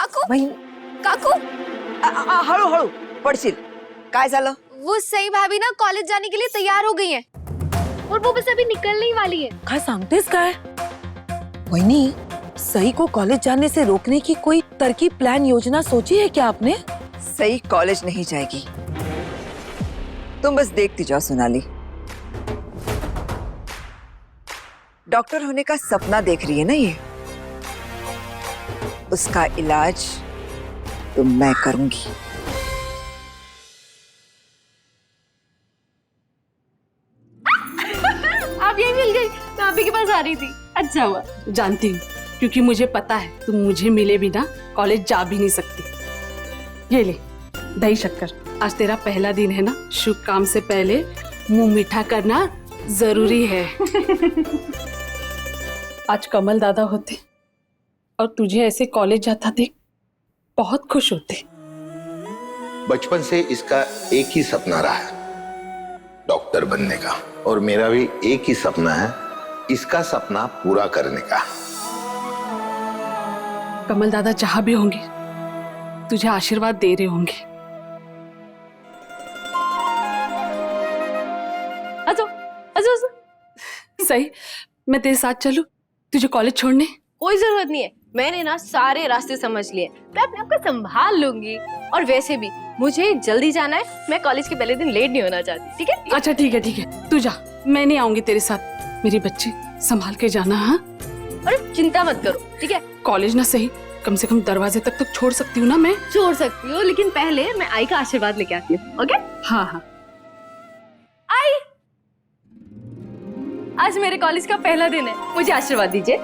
काकू वही काकू हळू हळू पडशील. काय झालं? वो सई भाभी ना कॉलेज जाने के लिए तैयार हो गई हैं और वो बस अभी निकलने ही वाली है. काय सांगतेस काय? वहिनी, सही को कॉलेज जाने से रोकने की कोई तरकीब प्लान योजना सोची है क्या आपने? सही कॉलेज नहीं जाएगी, तुम बस देखती जाओ सोनाली. डॉक्टर होने का सपना देख रही है ना ये, उसका इलाज तो मैं करूंगी. आप यही मिल गई. मैं आप ही के पास आ रही थी. अच्छा हुआ, जानती हूँ क्योंकि मुझे पता है तुम मुझे मिले बिना कॉलेज जा भी नहीं सकती. ये ले दही शक्कर, आज तेरा पहला दिन है ना, शुभ काम से पहले मुंह मीठा करना जरूरी है. आज कमल दादा होते और तुझे ऐसे कॉलेज जाता देख बहुत खुश होते. बचपन से इसका एक ही सपना रहा है, डॉक्टर बनने का, और मेरा भी एक ही सपना है, इसका सपना पूरा करने का. कमल दादा जहां भी होंगे तुझे आशीर्वाद दे रहे होंगे. अच्छा अच्छा सही, मैं तेरे साथ चलूं तुझे कॉलेज छोड़ने? कोई जरूरत नहीं है. मैंने ना सारे रास्ते समझ लिए. मैं अपने आप को संभाल लूंगी. और वैसे भी मुझे जल्दी जाना है. मैं कॉलेज के पहले दिन लेट नहीं होना चाहती. ठीक है? अच्छा ठीक है, तू जा, मैं नहीं आऊंगी तेरे साथ. मेरी बच्ची संभाल के जाना. हाँ, अरे चिंता मत करो. ठीक है? कॉलेज ना सही, कम से कम दरवाजे तक तो छोड़ सकती हूँ ना मैं. छोड़ सकती हो, लेकिन पहले मैं आई का आशीर्वाद लेके आती हूँ. ओके? हाँ हाँ. आई, आज मेरे कॉलेज का पहला दिन है. मुझे आशीर्वाद दीजिए.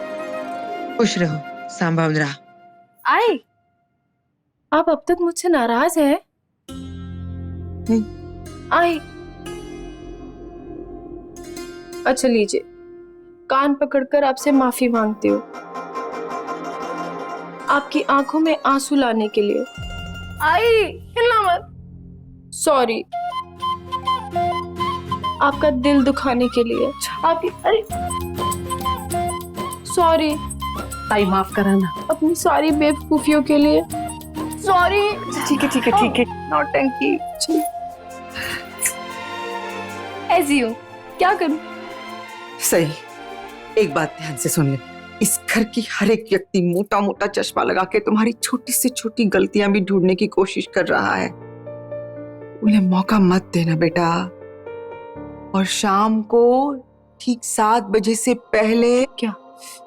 खुश रहो, संभाल रहा. आई, आप अब तक मुझसे नाराज हैं? नहीं. आई, अच्छा लीजिए, कान पकड़कर आपसे माफी मांगती हूँ, आपकी आंखों में आंसू लाने के लिए. आई, हिलना मत. सॉरी, आपका दिल दुखाने के लिए. आपकी, अरे सॉरी, ताई माफ कराना. अपनी सारी बेवकूफियों के लिए. सॉरी. ठीक है. नौटंकी. ऐसी हूँ, क्या करूँ? सही, एक बात ध्यान से सुन ले. इस घर की हर एक व्यक्ति मोटा मोटा चश्मा लगा के तुम्हारी छोटी से छोटी गलतियां भी ढूंढने की कोशिश कर रहा है. उन्हें मौका मत देना बेटा. और शाम को ठीक 7 बजे से पहले, क्या?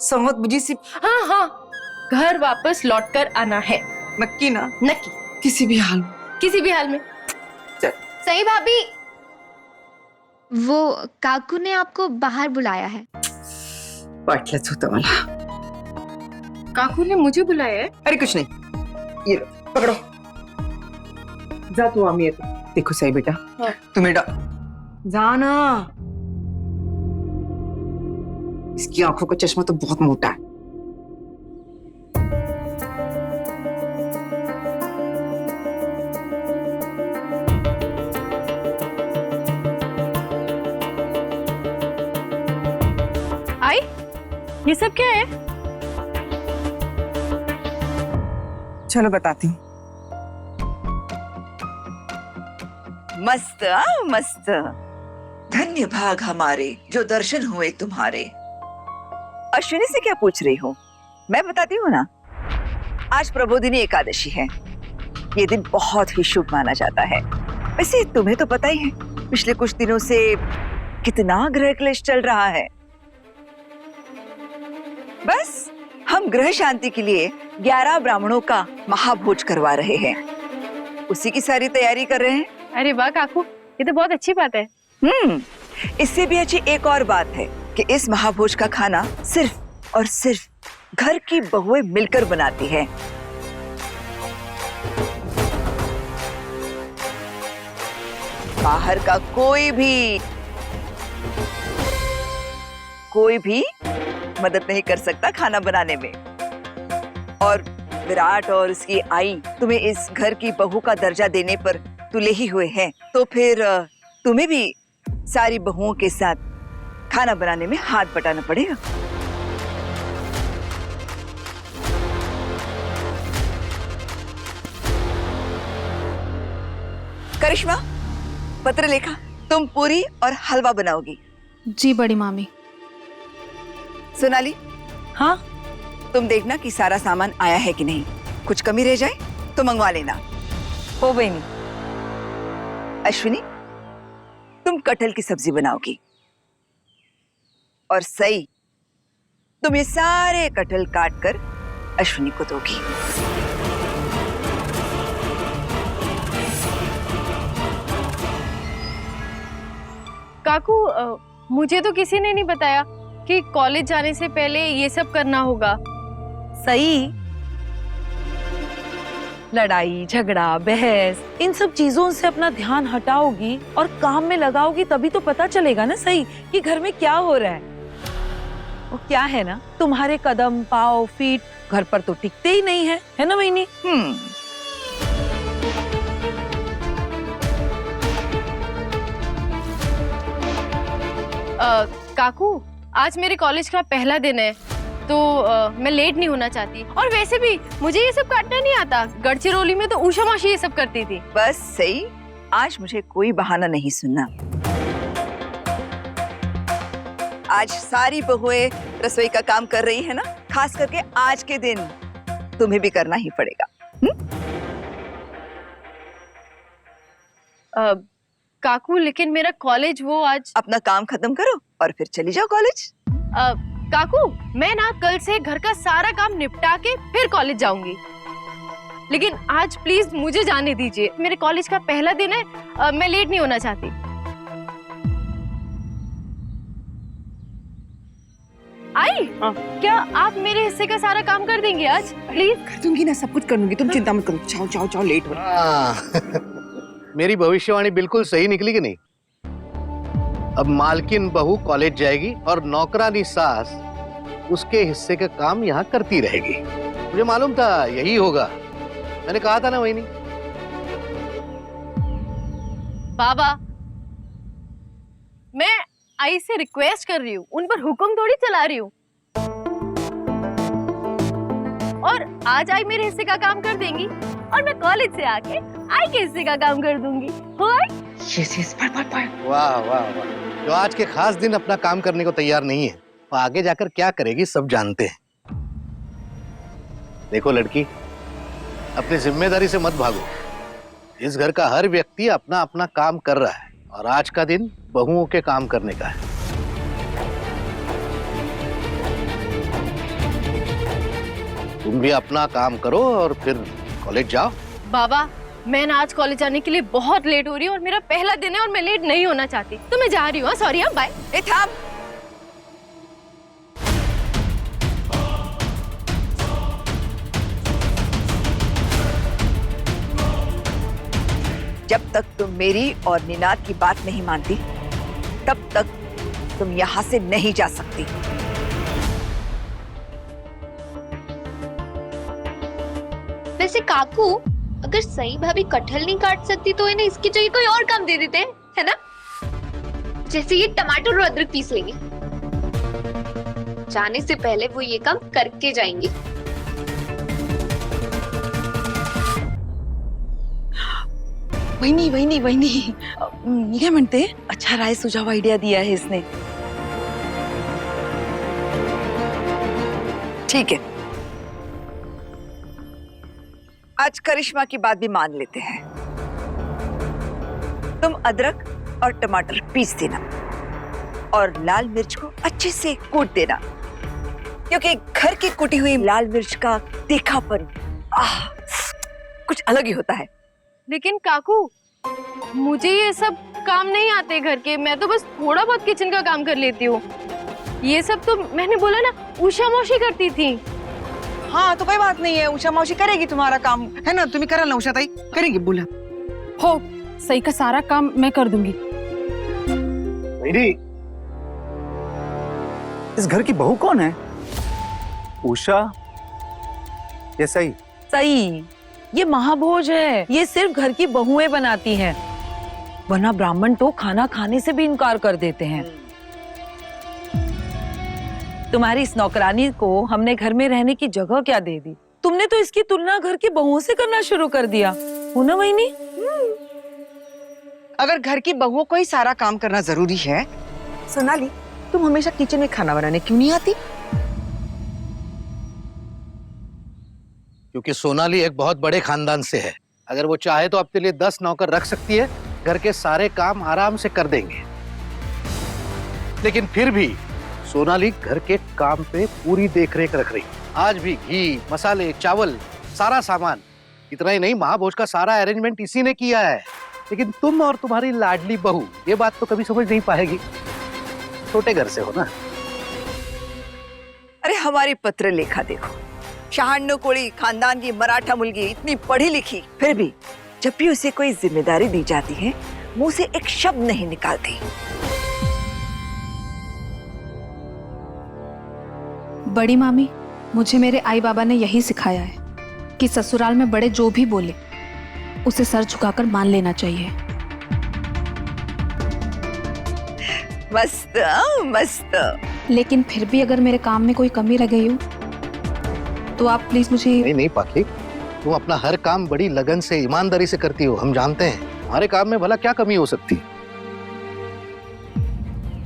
7 बजे से. हाँ, घर वापस लौटकर आना है. नक्की ना? नक्की, किसी भी हाल में. किसी भी हाल में. चल. सही भाभी, वो काकू ने आपको बाहर बुलाया है. वाटलंच होतं मला. काकू ने मुझे बुलाया है? अरे कुछ नहीं, ये लो, पकड़ो. जा तू, आम्ही येतो. देखो सही बेटा, हाँ. तुम्हें जा ना. इसकी आंखों का चश्मा तो बहुत मोटा है. आई, ये सब क्या है? चलो बताती हूँ. मस्त मस्त. धन्य भाग हमारे जो दर्शन हुए तुम्हारे. अश्विनी से क्या पूछ रही हो, मैं बताती हूँ ना. आज प्रबोधिनी एकादशी है. ये दिन बहुत ही शुभ माना जाता है. वैसे तुम्हें तो पता ही है पिछले कुछ दिनों से कितना ग्रह क्लेश चल रहा है. बस हम ग्रह शांति के लिए 11 ब्राह्मणों का महाभोज करवा रहे हैं. उसी की सारी तैयारी कर रहे हैं. अरे वाह काकू, ये तो बहुत अच्छी बात है. इससे भी अच्छी एक और बात है कि इस महाभोज का खाना सिर्फ और सिर्फ घर की बहुएं मिलकर बनाती है. बाहर का कोई भी मदद नहीं कर सकता खाना बनाने में. और विराट और उसकी आई तुम्हें इस घर की बहू का दर्जा देने पर तुले ही हुए हैं, तो फिर तुम्हें भी सारी बहुओं के साथ खाना बनाने में हाथ बटाना पड़ेगा. करिश्मा, पत्र लेखा, तुम पूरी और हलवा बनाओगी। जी बड़ी मामी। सोनाली, हाँ, तुम देखना कि सारा सामान आया है कि नहीं। कुछ कमी रह जाए तो मंगवा लेना। हो बहनी। अश्विनी, तुम कटहल की सब्जी बनाओगी और सही तुम ये सारे कटहल काट कर अश्विनी को दोगी। काकू, मुझे तो किसी ने नहीं बताया कि कॉलेज जाने से पहले ये सब करना होगा। सही, लड़ाई झगड़ा बहस इन सब चीजों से अपना ध्यान हटाओगी और काम में लगाओगी तभी तो पता चलेगा ना सही कि घर में क्या हो रहा है। वो क्या है ना, तुम्हारे कदम पाँव फीट घर पर तो टिकते ही नहीं है ना वहीनी? काकू, आज मेरे कॉलेज का पहला दिन है तो मैं लेट नहीं होना चाहती। और वैसे भी मुझे ये सब काटना नहीं आता। गढ़चिरौली में तो उषा मौसी ये सब करती थी। बस सही, आज मुझे कोई बहाना नहीं सुनना। आज सारी बहुएं रसोई का काम कर रही है ना, खास करके आज के दिन तुम्हें भी करना ही पड़ेगा। काकू, लेकिन मेरा कॉलेज वो आज। अपना काम खत्म करो और फिर चली जाओ कॉलेज। काकू, मैं ना कल से घर का सारा काम निपटा के फिर कॉलेज जाऊंगी, लेकिन आज प्लीज मुझे जाने दीजिए। मेरे कॉलेज का पहला दिन है, मैं लेट नहीं होना चाहती। आई, क्या आप मेरे हिस्से का सारा काम कर देंगे आज प्लीज? कर दूंगी ना, सब कुछ कर दूंगी, तुम चिंता मत करो। जाओ जाओ जाओ, लेट हो रहा। मेरी भविष्यवाणी बिल्कुल सही निकली कि नहीं? अब मालकिन बहू कॉलेज जाएगी और नौकरानी सास उसके हिस्से का काम यहाँ करती रहेगी। मुझे मालूम था यही होगा, मैंने कहा था ना वही नहीं। बाबा, मैं आई से रिक्वेस्ट कर रही हूँ, उन पर हुक्म थोड़ी चला रही हूँ। और आज आई मेरे हिस्से का काम कर देंगी और मैं कॉलेज से आके आई के हिस्से का काम कर दूंगी। हो आई? वाह वाह वाह, जो आज के खास दिन अपना काम करने को तैयार नहीं है वो आगे जाकर क्या करेगी सब जानते हैं। देखो लड़की, अपनी जिम्मेदारी से मत भागो। इस घर का हर व्यक्ति अपना अपना काम कर रहा है और आज का दिन बहुओं के काम करने का है। तुम भी अपना काम करो और फिर कॉलेज जाओ। बाबा, मैं ना आज कॉलेज जाने के लिए बहुत लेट हो रही हूँ और मेरा पहला दिन है और मैं लेट नहीं होना चाहती, तो मैं जा रही हूँ। Sorry, bye. ए थाम। जब तक तुम मेरी और निनाद की बात नहीं मानती तब तक तुम यहाँ से नहीं जा सकती। वैसे काकू, अगर सही भाभी कटहल नहीं काट सकती तो इन्हें इसकी जगह कोई और काम दे देते हैं, है ना? जैसे ये टमाटर और अदरक पीस लेंगे। जाने से पहले वो ये काम करके जाएंगी। वहीनी क्या म्हणते? अच्छा राय सुझाव आइडिया दिया है इसने। ठीक है, आज करिश्मा की बात भी मान लेते हैं। तुम अदरक और टमाटर पीस देना और लाल मिर्च को अच्छे से कूट देना, क्योंकि घर की कुटी हुई लाल मिर्च का तीखापन कुछ अलग ही होता है। लेकिन काकू, मुझे ये सब काम नहीं आते घर के, मैं तो बस थोड़ा बहुत किचन का काम कर लेती हूँ। ये सब तो मैंने बोला ना, उषा मौसी करती थी। हाँ तो कोई बात नहीं है, उषा मौसी करेगी तुम्हारा काम, है ना? तुम्हें करा ना, उषा ताई करेंगे, बोला हो सही का सारा काम मैं कर दूंगी। इस घर की बहू कौन है? उषा या सही? सही, ये महाभोज है, ये सिर्फ घर की बहुएं बनाती हैं, वरना ब्राह्मण तो खाना खाने से भी इनकार कर देते हैं। तुम्हारी इस नौकरानी को हमने घर में रहने की जगह क्या दे दी? तुमने तो इसकी तुलना घर की बहुओं से करना शुरू कर दिया, हो ना वहीनी? अगर घर की बहुओं को ही सारा काम करना जरूरी है, सोनाली तुम हमेशा किचन में खाना बनाने क्यों नहीं आती? क्योंकि सोनाली एक बहुत बड़े खानदान से है। अगर वो चाहे तो आपके लिए 10 नौकर रख सकती है, घर के सारे काम आराम से कर देंगे। लेकिन फिर भी सोनाली घर के काम पे पूरी देखरेख रख रही। आज भी घी, मसाले, चावल, सारा सामान, इतना ही नहीं महाभोज का सारा अरेंजमेंट इसी ने किया है। लेकिन तुम और तुम्हारी लाडली बहू ये बात तो कभी समझ नहीं पाएगी। छोटे घर से हो ना। अरे हमारी पत्र लेखा देखो, शहाण्णव कोळी खानदान की मराठा मुलगी, इतनी पढ़ी लिखी, फिर भी जब भी उसे कोई जिम्मेदारी दी जाती है मुंह से एक शब्द नहीं निकालती। बड़ी मामी, मुझे मेरे आई बाबा ने यही सिखाया है कि ससुराल में बड़े जो भी बोले उसे सर झुकाकर मान लेना चाहिए। मस्त मस्त। लेकिन फिर भी अगर मेरे काम में कोई कमी रह गई हो तो आप प्लीज मुझे। नहीं पाखी, तुम अपना हर काम बड़ी लगन से, ईमानदारी से करती हो, हम जानते हैं। हमारे काम में भला क्या कमी हो सकती?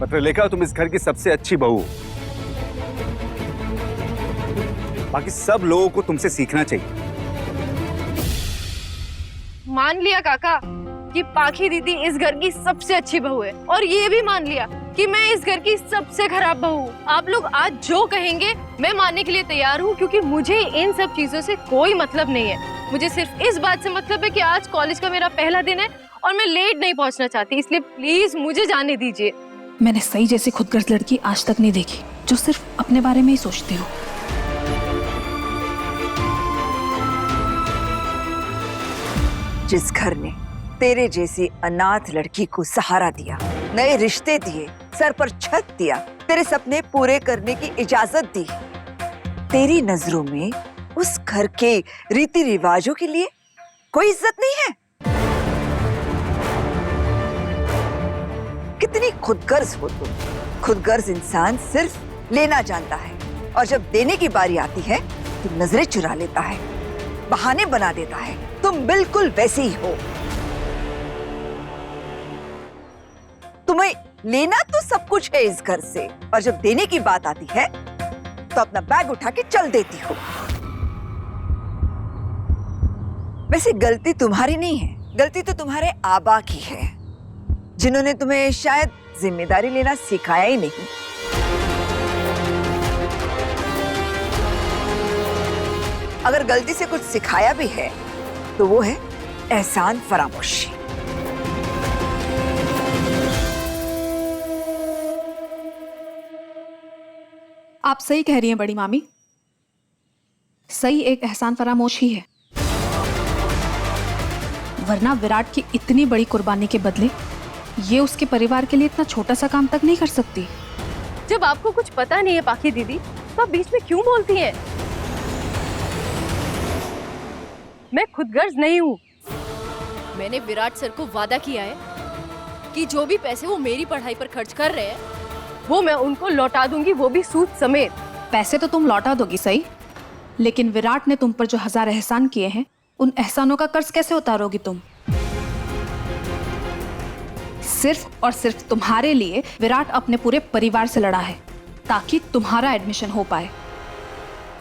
पत्रलेखा, तुम इस घर की सबसे अच्छी बहू हो। बाकी सब लोगों को तुमसे सीखना चाहिए। मान लिया काका कि पाखी दीदी इस घर की सबसे अच्छी बहू है, और ये भी मान लिया कि मैं इस घर की सबसे खराब बहू हूँ। आप लोग आज जो कहेंगे मैं मानने के लिए तैयार हूँ, क्योंकि मुझे इन सब चीजों से कोई मतलब नहीं है। मुझे सिर्फ इस बात से मतलब है कि आज कॉलेज का मेरा पहला दिन है और मैं लेट नहीं पहुँचना चाहती, इसलिए प्लीज मुझे जाने दीजिए। मैंने सही जैसी खुदगर्ज लड़की आज तक नहीं देखी जो सिर्फ अपने बारे में ही सोचती हो। जिस घर ने तेरे जैसी अनाथ लड़की को सहारा दिया, नए रिश्ते दिए, सर पर छत दिया, तेरे सपने पूरे करने की इजाजत दी, तेरी नजरों में उस घर के रीति रिवाजों के लिए कोई इज्जत नहीं है? कितनी खुदगर्ज हो तुम। खुदगर्ज इंसान सिर्फ लेना जानता है, और जब देने की बारी आती है तो नजरें चुरा लेता है, बहाने बना देता है। तुम बिल्कुल वैसे ही हो। तुम्हें लेना तो सब कुछ है इस घर से, और जब देने की बात आती है तो अपना बैग उठा के चल देती हो। वैसे गलती तुम्हारी नहीं है, गलती तो तुम्हारे आबा की है, जिन्होंने तुम्हें शायद जिम्मेदारी लेना सिखाया ही नहीं। अगर गलती से कुछ सिखाया भी है तो वो है एहसान फरामोशी। आप सही कह रही हैं बड़ी मामी, सही एक एहसान फरामोश ही है। वरना विराट की इतनी बड़ी कुर्बानी के बदले ये उसके परिवार के लिए इतना छोटा सा काम तक नहीं कर सकती। जब आपको कुछ पता नहीं है पाखी दीदी, तो आप बीच में क्यों बोलती हैं? मैं खुदगर्ज नहीं हूँ। मैंने विराट सर को वादा किया है कि जो भी पैसे वो मेरी पढ़ाई पर खर्च कर रहे हैं वो मैं उनको लौटा दूंगी, वो भी सूद समेत। पैसे तो तुम लौटा दोगी सही, लेकिन विराट ने तुम पर जो 1000 एहसान किए हैं, उन एहसानों का कर्ज कैसे उतारोगी तुम? सिर्फ और सिर्फ तुम्हारे लिए विराट अपने पूरे परिवार से लड़ा है ताकि तुम्हारा एडमिशन हो पाए,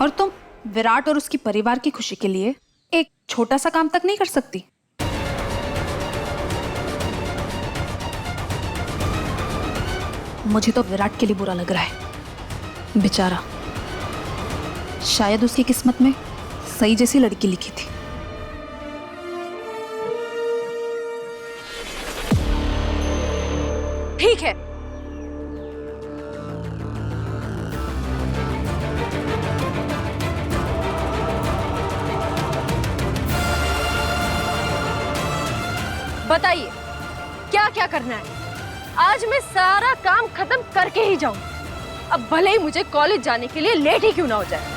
और तुम विराट और उसकी परिवार की खुशी के लिए एक छोटा सा काम तक नहीं कर सकती। मुझे तो विराट के लिए बुरा लग रहा है। बेचारा, शायद उसकी किस्मत में सही जैसी लड़की लिखी थी। ठीक है, बताइए क्या क्या करना है। आज मैं सारा काम खत्म करके ही जाऊं, अब भले ही मुझे कॉलेज जाने के लिए लेट ही क्यों ना हो जाए।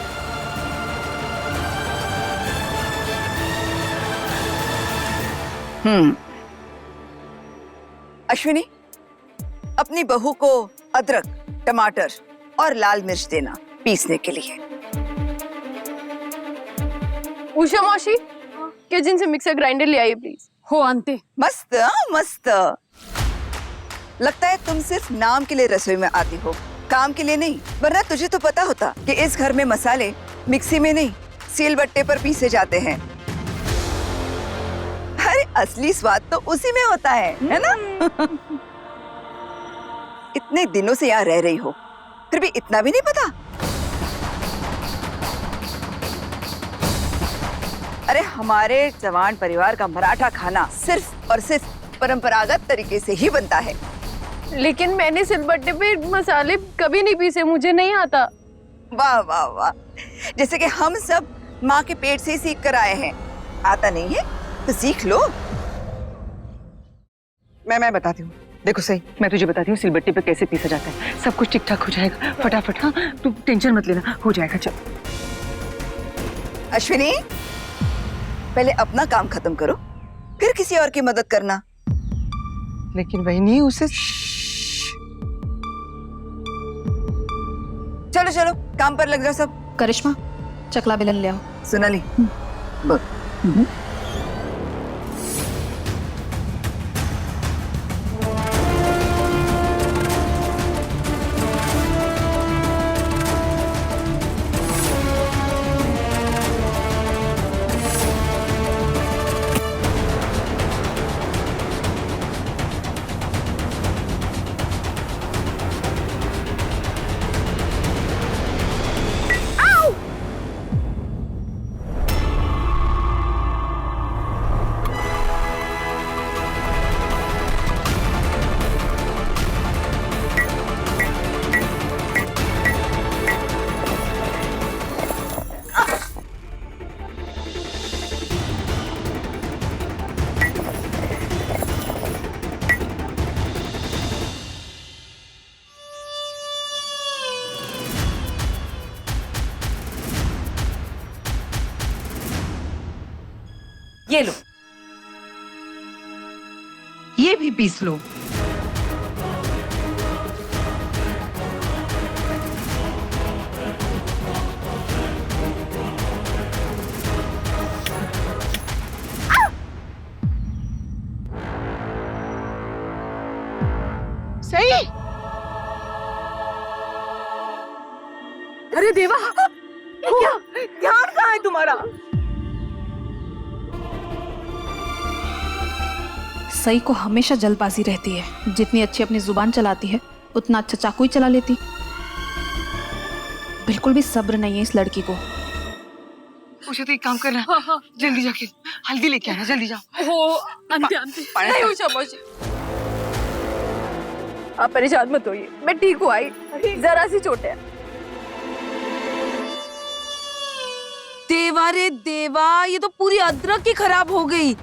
अश्विनी, अपनी बहू को अदरक, टमाटर और लाल मिर्च देना पीसने के लिए। उषा मौसी, किचन से मिक्सर ग्राइंडर ले आइए प्लीज। हो आंटी। मस्त हाँ, मस्त। लगता है तुम सिर्फ नाम के लिए रसोई में आती हो, काम के लिए नहीं। वरना तुझे तो पता होता कि इस घर में मसाले मिक्सी में नहीं, सिलबट्टे पर पीसे जाते हैं। अरे असली स्वाद तो उसी में होता है ना? इतने दिनों से यहाँ रह रही हो, फिर भी इतना भी नहीं पता? अरे हमारे जवान परिवार का मराठा खाना सिर्फ और सिर्फ परंपरागत तरीके से ही बनता है। लेकिन मैंने सिलबट्टे पे मसाले कभी नहीं पीसे, मुझे नहीं आता। वाह वाह वाह, जैसे कि हम सब माँ के पेट से ही सीख कर आए हैं। आता नहीं है तो सीख लो। मैं बताती हूँ। देखो सही, मैं तुझे बताती हूँ सिलबट्टे पे कैसे पीसा जाता है। सब कुछ ठीक ठाक हो जाएगा, फटाफट। हाँ, तू टेंशन मत लेना, हो जाएगा। चल अश्विनी, पहले अपना काम खत्म करो, फिर किसी और की मदद करना। लेकिन वही नहीं, उसे चलो चलो काम पर लग जाओ सब। करिश्मा, चकला बेलन ले आओ। सोनाली, बोल। ये लो, ये भी पीस लो। सही। अरे देवा, ये क्या? ध्यान कहाँ है तुम्हारा? सई को हमेशा जल्दबाजी रहती है। जितनी अच्छी अपनी जुबान चलाती है, उतना अच्छा चाकू ही चला लेती। बिल्कुल भी सब्र नहीं है इस लड़की को। उसे तो एक काम करना, जल्दी जाके हल्दी लेके आना, जल्दी जाओ। हो आंटी आंटी। नहीं हो शाबाश। आप परेशान मत होइए, मैं ठीक हूँ। आई जरा सी चोट है। देवा रे देवा, ये तो पूरी अदरक ही खराब हो गई।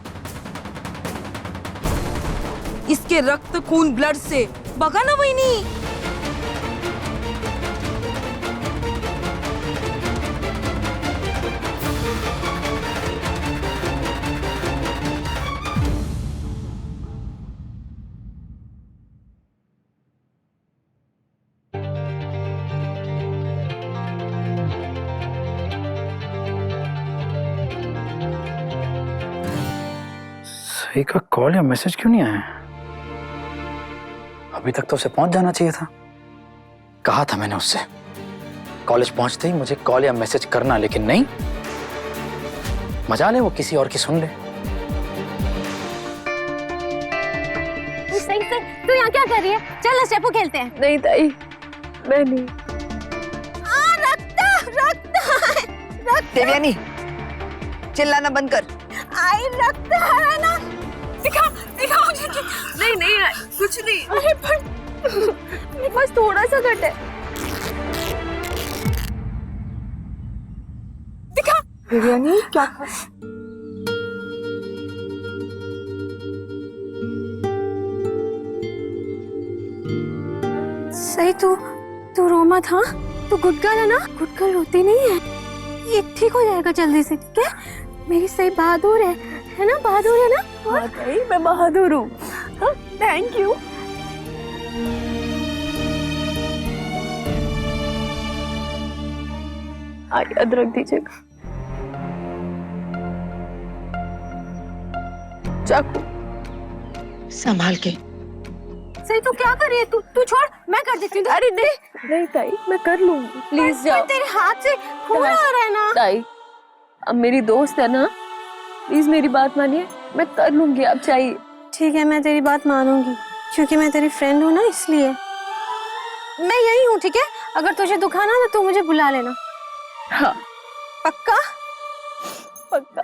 इसके रक्त खून ब्लड से बगा ना वहीनी। सही का कॉल या मैसेज क्यों नहीं आया? अभी तक तो उसे पहुंच जाना चाहिए था। कहा था मैंने उससे कॉलेज पहुंचते ही मुझे कॉल या मैसेज करना, लेकिन नहीं। मजा ले वो किसी और की सुन ले। सही सही, तू यहाँ क्या कर रही है? चल स्टेपो खेलते हैं। नहीं ताई, मैं नहीं। देवयानी, चिल्लाना बंद कर। आई रक्त है ना? दिखा दिखा मुझे। नहीं नहीं कुछ नहीं। अरे पर मेरे पास थोड़ा सा घट है। दिखा। देवयानी क्या? सही, तू रो मत। हाँ, तू गुडगर्ल है ना? गुडगर्ल रोती नहीं है, ये ठीक हो जाएगा जल्दी से, ठीक है? मेरी सही बहादुर है ना? बहादुर है ना? हाँ सही, मैं बहादुर हूँ। Thank you. आई अदरक दीजिएगा। चाकू संभाल के। सही तू क्या कर रही है? तू छोड़, मैं कर देती हूँ। अरे नहीं नहीं ताई, मैं कर लूंगी, प्लीज जाओ। तेरे हाथ से खून आ रहा है ना ताई। अब मेरी दोस्त है ना, प्लीज मेरी बात मानिए, मैं कर लूंगी, आप चाहिए। ठीक है, मैं तेरी बात मानूंगी क्योंकि मैं तेरी फ्रेंड हूँ ना, इसलिए। मैं यही हूँ, ठीक है? अगर तुझे दुखाना ना तो मुझे बुला लेना। हाँ पक्का? पक्का।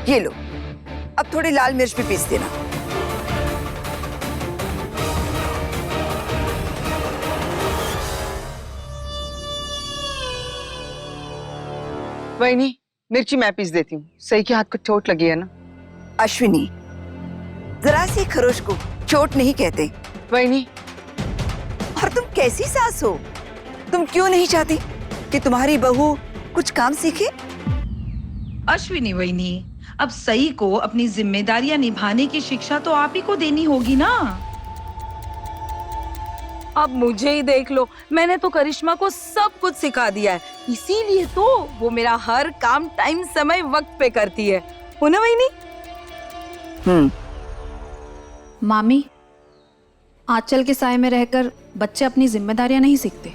ये लो, अब थोड़ी लाल मिर्च भी पीस देना। वही मिर्ची मैं पीस देती हूँ, सही के हाथ को चोट लगी है ना। अश्विनी, जरा सी खरोश को चोट नहीं कहते। वही और तुम कैसी सास हो? तुम क्यों नहीं चाहती कि तुम्हारी बहू कुछ काम सीखे? अश्विनी वहीनी, अब सई को अपनी जिम्मेदारियां निभाने की शिक्षा तो आप ही को देनी होगी ना। अब मुझे ही देख लो, मैंने तो करिश्मा को सब कुछ सिखा दिया है, इसीलिए तो वो मेरा हर काम टाइम समय वक्त पे करती है ना वहीनी? मामी, आंचल के साए में रहकर बच्चे अपनी जिम्मेदारियां नहीं सीखते।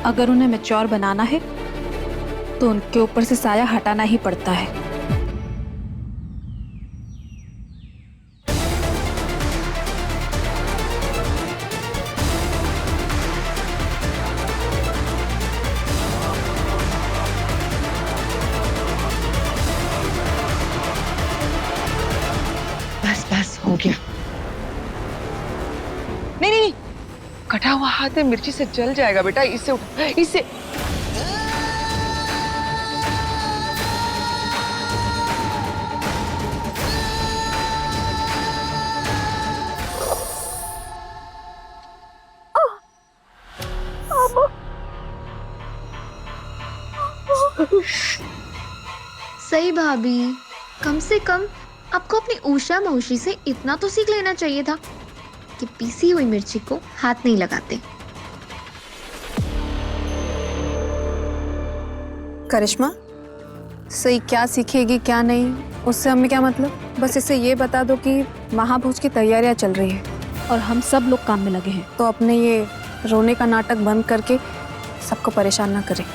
अगर उन्हें मैच्योर बनाना है तो उनके ऊपर से साया हटाना ही पड़ता है। बस बस हो गया। नहीं, कटा हुआ हाथ है, मिर्ची से जल जाएगा बेटा, इससे उठा, इससे। सही भाभी, कम से कम आपको अपनी उषा मौसी से इतना तो सीख लेना चाहिए था कि पीसी हुई मिर्ची को हाथ नहीं लगाते। करिश्मा, सही क्या सीखेगी क्या नहीं, उससे हमें क्या मतलब? बस इसे ये बता दो कि महाभोज की तैयारियां चल रही है और हम सब लोग काम में लगे हैं, तो अपने ये रोने का नाटक बंद करके सबको परेशान ना करें।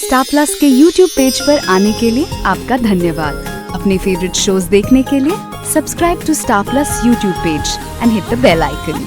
स्टार प्लस के YouTube पेज पर आने के लिए आपका धन्यवाद। अपने फेवरेट शोज देखने के लिए subscribe to star plus YouTube page and hit the bell icon.